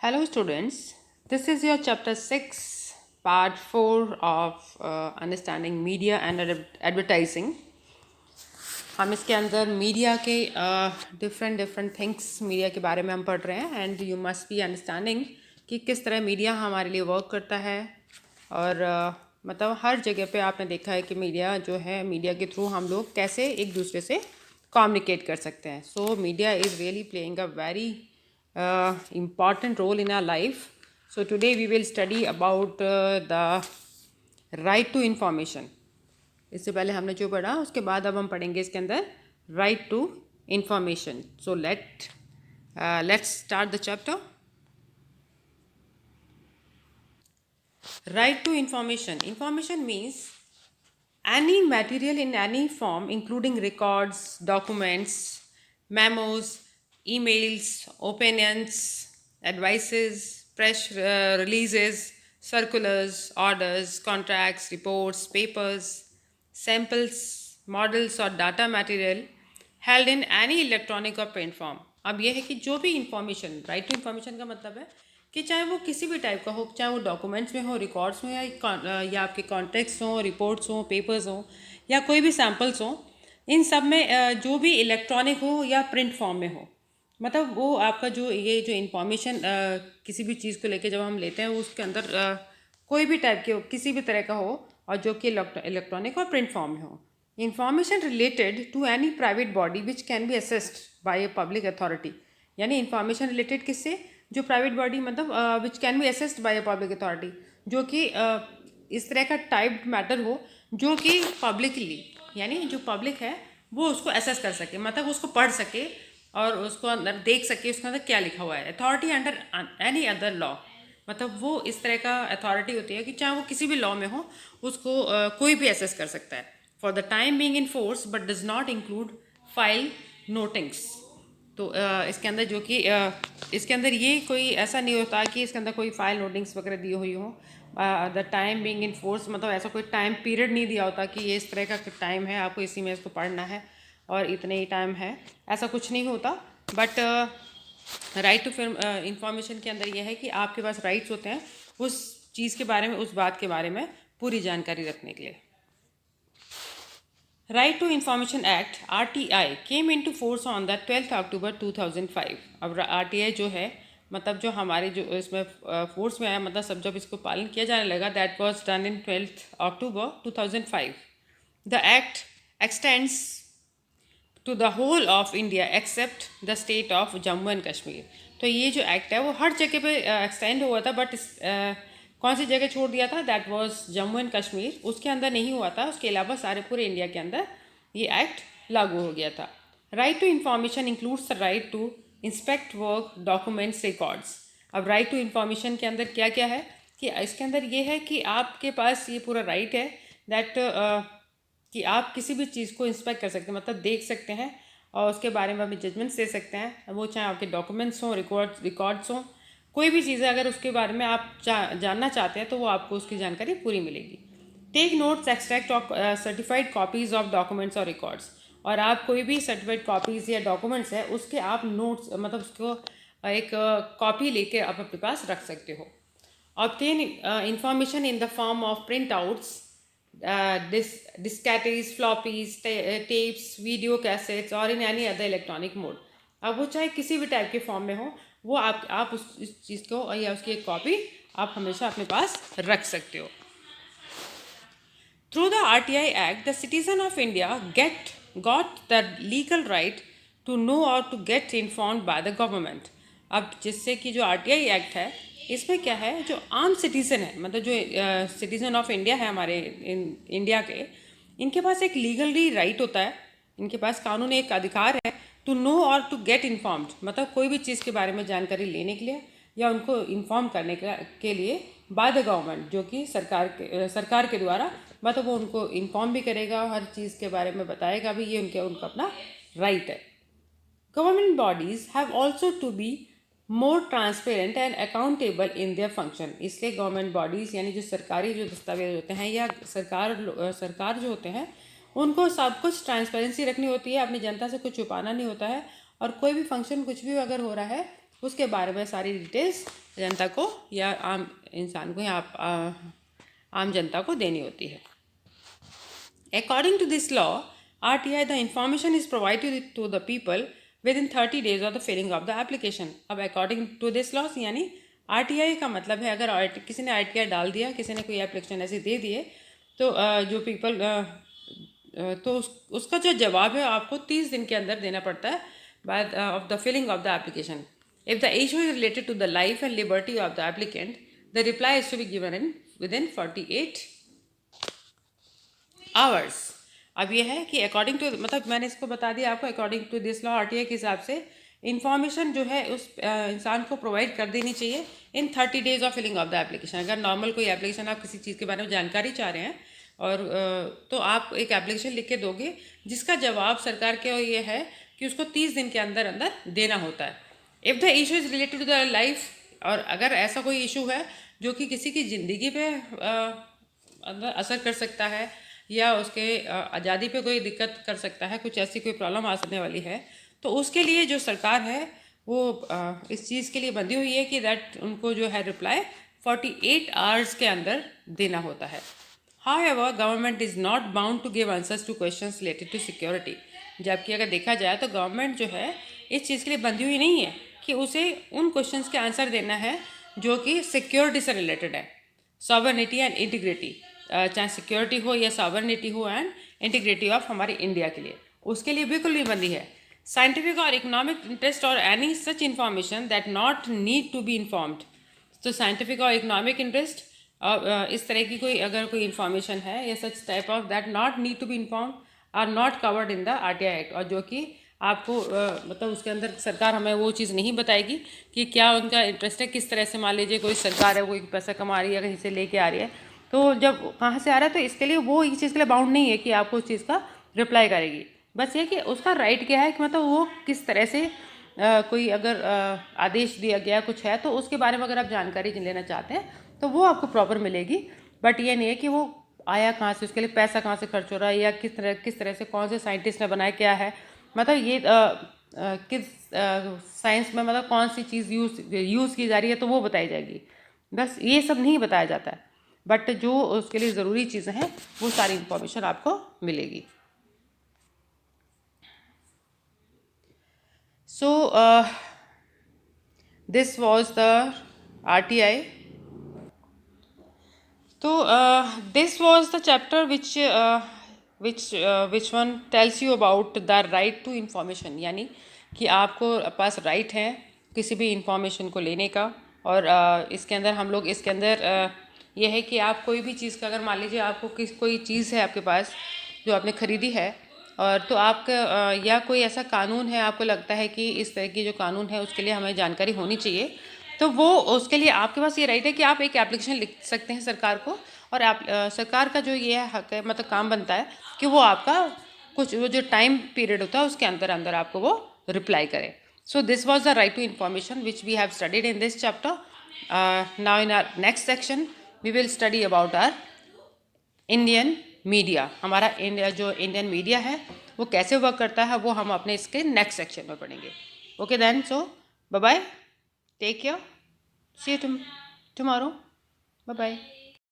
Hello, students. This is your chapter 6, part 4 of Understanding Media and Advertising. हम इसके अंदर media के different different things media के बारे में हम पढ़ रहे हैं and you must be understanding कि किस तरह मीडिया हमारे लिए वर्क करता है और मतलब हर जगह पे आपने देखा है कि मीडिया जो है मीडिया के थ्रू हम लोग कैसे एक दूसरे से कम्युनिकेट कर सकते हैं. So media is really playing a very important role in our life. So today we will study about the right to information. इससे पहले हमने जो पढ़ा उसके बाद अब हम पढ़ेंगे इसके अंदर right to information. So let's start the chapter. Right to information. Information means any material in any form, including records, documents, memos, emails, opinions, advices, press releases, circulars, orders, contracts, reports, papers, samples, models or data material held in any electronic or print form. अब यह है कि जो भी information, right to information का मतलब है कि चाहे वो किसी भी टाइप का हो, चाहे वो डॉक्यूमेंट्स में हो, रिकॉर्ड्स में या आपके कॉन्टेक्ट्स हों, रिपोर्ट्स हों, पेपर्स हों या कोई भी सैम्पल्स हों, इन सब में जो भी इलेक्ट्रॉनिक हो या प्रिंट फॉर्म में हो, मतलब वो आपका जो ये जो इंफॉर्मेशन किसी भी चीज़ को लेके जब हम लेते हैं उसके अंदर कोई भी टाइप के किसी भी तरह का हो और जो कि इलेक्ट्रॉनिक और प्रिंट फॉर्म में हो. Information related to any private body which can be assessed by a public authority. यानी इंफॉर्मेशन रिलेटेड किससे? जो प्राइवेट बॉडी मतलब which can be assessed by a public authority, जो कि इस तरह का टाइप्ड मैटर हो जो कि पब्लिकली यानी जो पब्लिक है वो उसको असेस कर सके, मतलब उसको पढ़ सके और उसको अंदर देख सके उसके अंदर क्या लिखा हुआ है. Authority under any other law, मतलब वो इस तरह का अथॉरिटी होती है कि चाहे वो किसी भी लॉ में हो उसको कोई भी एसेस कर सकता है. For the time being in force but does not include file notings. तो इसके अंदर जो कि इसके अंदर ये कोई ऐसा नहीं होता कि इसके अंदर कोई फाइल नोटिंग्स वगैरह दी हुई हो. The time being in force मतलब ऐसा कोई टाइम पीरियड नहीं दिया होता कि ये इस तरह का टाइम है, आपको इसी में इसको पढ़ना है और इतने ही टाइम है, ऐसा कुछ नहीं होता. बट राइट टू इंफॉर्मेशन के अंदर यह है कि आपके पास राइट्स होते हैं उस चीज़ के बारे में, उस बात के बारे में पूरी जानकारी रखने के लिए. Right to information act RTI came into force on the 12 October 2005. अब RTI जो है मतलब जो हमारे जो इसमें फोर्स में आया, मतलब सब जब इसको पालन किया जाने लगा, that was done in 12 October 2005. The act extends to the whole of India except the state of Jammu and Kashmir. तो ये जो एक्ट है वो हर जगह पे एक्सटेंड हुआ था, बट कौन सी जगह छोड़ दिया था? That was Jammu and Kashmir. उसके अंदर नहीं हुआ था, उसके अलावा सारे पूरे इंडिया के अंदर ये एक्ट लागू हो गया था. Right to information includes the right to inspect work, documents, records. अब राइट टू इंफॉर्मेशन के अंदर क्या क्या है कि इसके अंदर ये है कि आपके पास ये पूरा राइट है दैट कि आप किसी भी चीज़ को इंस्पेक्ट कर सकते हैं, मतलब देख सकते हैं और उसके बारे में अपनी जजमेंट्स दे सकते हैं. वो चाहे आपके डॉक्यूमेंट्स हों, रिकॉर्ड्स हों, कोई भी चीज़ है अगर उसके बारे में आप जानना चाहते हैं तो वो आपको उसकी जानकारी पूरी मिलेगी. Take notes, extract of certified copies of documents और रिकॉर्ड्स. और आप कोई भी सर्टिफाइड कॉपीज़ या डॉक्यूमेंट्स है उसके आप नोट्स मतलब उसको एक कॉपी लेके आप अपने पास रख सकते हो. Obtain information in the form of print outs, diskettes, floppies, tapes, video cassettes और in any other electronic mode. अब वो चाहे किसी भी टाइप के फॉर्म में हो, वो आप इस चीज़ को या उसकी एक कॉपी आप हमेशा अपने पास रख सकते हो. Through the RTI Act, the citizen of India got the legal right to know or to get informed by the government. अब जिससे कि जो RTI Act है इसमें क्या है, जो आम सिटीज़न है मतलब जो सिटीज़न ऑफ इंडिया है हमारे इंडिया के, इनके पास एक लीगली राइट होता है, इनके पास कानूनी एक अधिकार है टू नो और टू गेट इन्फॉर्म्ड, मतलब कोई भी चीज़ के बारे में जानकारी लेने के लिए या उनको इन्फॉर्म करने के लिए बाय द गवर्नमेंट, जो कि सरकार के द्वारा, मतलब वो उनको इन्फॉर्म भी करेगा, हर चीज़ के बारे में बताएगा भी, ये उनका अपना राइट है. Government bodies have also to be more transparent and accountable in their function. इसलिए गवर्नमेंट बॉडीज़ यानी जो सरकारी जो दस्तावेज होते हैं या सरकार जो होते हैं उनको सब कुछ ट्रांसपेरेंसी रखनी होती है, अपनी जनता से कुछ छुपाना नहीं होता है. और कोई भी फंक्शन कुछ भी अगर हो रहा है उसके बारे में सारी डिटेल्स जनता को या आम इंसान को या आम जनता को देनी होती है। According to this law, RTI, the information is provided to the people within 30 days of the filling of the application. अब according to this law यानी RTI का मतलब है अगर किसी ने RTI डाल दिया, किसी ने कोई एप्लीकेशन ऐसे दे दिए तो जो पीपल तो उसका जो जवाब है आपको 30 दिन के अंदर देना पड़ता है बाद of the filling of the application. If the issue is related to the life and liberty of the applicant, the reply is to be given within 48 hours. अब ये है कि अकॉर्डिंग टू मतलब मैंने इसको बता दिया आपको according to this law RTI के हिसाब से इन्फॉर्मेशन जो है उस इंसान को प्रोवाइड कर देनी चाहिए in 30 days of filling of the application. अगर नॉर्मल कोई एप्लीकेशन आप किसी चीज़ के बारे में जानकारी चाह रहे हैं और तो आप एक एप्लीकेशन लिख के दोगे जिसका जवाब सरकार के ये है कि उसको 30 दिन के अंदर अंदर देना होता है। If the issue is related to the life, और अगर ऐसा कोई इशू है जो कि किसी की ज़िंदगी पे अंदर असर कर सकता है या उसके आज़ादी पे कोई दिक्कत कर सकता है, कुछ ऐसी कोई प्रॉब्लम आ सकने वाली है, तो उसके लिए जो सरकार है वो इस चीज़ के लिए बंधी हुई है कि दैट उनको जो है रिप्लाई 48 आवर्स के अंदर देना होता है। However, government is not bound to give answers to questions related to security. जबकि अगर देखा जाए तो गवर्नमेंट जो है इस चीज़ के लिए बंधी हुई नहीं है कि उसे उन क्वेश्चंस के आंसर देना है जो कि सिक्योरिटी से रिलेटेड है, सॉवरेनिटी एंड इंटीग्रिटी, चाहे सिक्योरिटी हो या सॉवरेनिटी हो एंड इंटीग्रिटी ऑफ हमारे इंडिया के लिए, उसके लिए बिल्कुल नहीं बंदी है। साइंटिफिक और इकोनॉमिक इंटरेस्ट और any such information that not need to be informed, तो साइंटिफिक और इकोनॉमिक इंटरेस्ट और इस तरह की कोई अगर कोई इन्फॉर्मेशन है या such type of that not need to be informed are not covered in the RTI act, और जो कि आपको मतलब उसके अंदर सरकार हमें वो चीज़ नहीं बताएगी कि क्या उनका इंटरेस्ट है, किस तरह से। मान लीजिए कोई सरकार है, कोई पैसा कमा रही है, कहीं से लेके आ रही है, तो जब कहाँ से आ रहा है तो इसके लिए वो इस चीज़ के लिए बाउंड नहीं है कि आपको उस चीज़ का रिप्लाई करेगी। बस ये कि उसका राइट क्या है कि मतलब वो किस तरह से कोई अगर आदेश दिया गया कुछ है तो उसके बारे में अगर आप जानकारी लेना चाहते हैं तो वो आपको प्रॉपर मिलेगी। बट ये नहीं है कि वो आया कहाँ से, उसके लिए पैसा कहाँ से खर्च हो रहा है या किस तरह से कौन से साइंटिस्ट ने बनाया क्या है, मतलब ये किस साइंस में मतलब कौन सी चीज़ यूज़ की जा रही है तो वो बताई जाएगी। बस ये सब नहीं बताया जाता है, बट जो उसके लिए ज़रूरी चीज़ें हैं वो सारी इंफॉर्मेशन आपको मिलेगी। So this was the RTI. तो this was the chapter which one tells you about the right to information, यानी कि आपको पास राइट है किसी भी इंफॉर्मेशन को लेने का। और इसके अंदर हम लोग इसके अंदर ये है कि आप कोई भी चीज़ का अगर मान लीजिए आपको कोई चीज़ है आपके पास जो आपने ख़रीदी है और तो आपका या कोई ऐसा कानून है आपको लगता है कि इस तरह की जो कानून है उसके लिए हमें जानकारी होनी चाहिए, तो वो उसके लिए आपके पास ये राइट है कि आप एक एप्लीकेशन लिख सकते हैं सरकार को, और आप सरकार का जो ये हक है मतलब काम बनता है कि वो आपका कुछ वो जो टाइम पीरियड होता है उसके अंदर अंदर आपको वो रिप्लाई करे। So this was the right to information which we have studied in this chapter. Now in our next section we will study about our Indian media. हमारा इंडियन मीडिया है वो कैसे वर्क करता है वो हम अपने इसके नेक्स्ट सेक्शन में पढ़ेंगे। Okay then, so bye bye, take care, see you tomorrow, bye bye.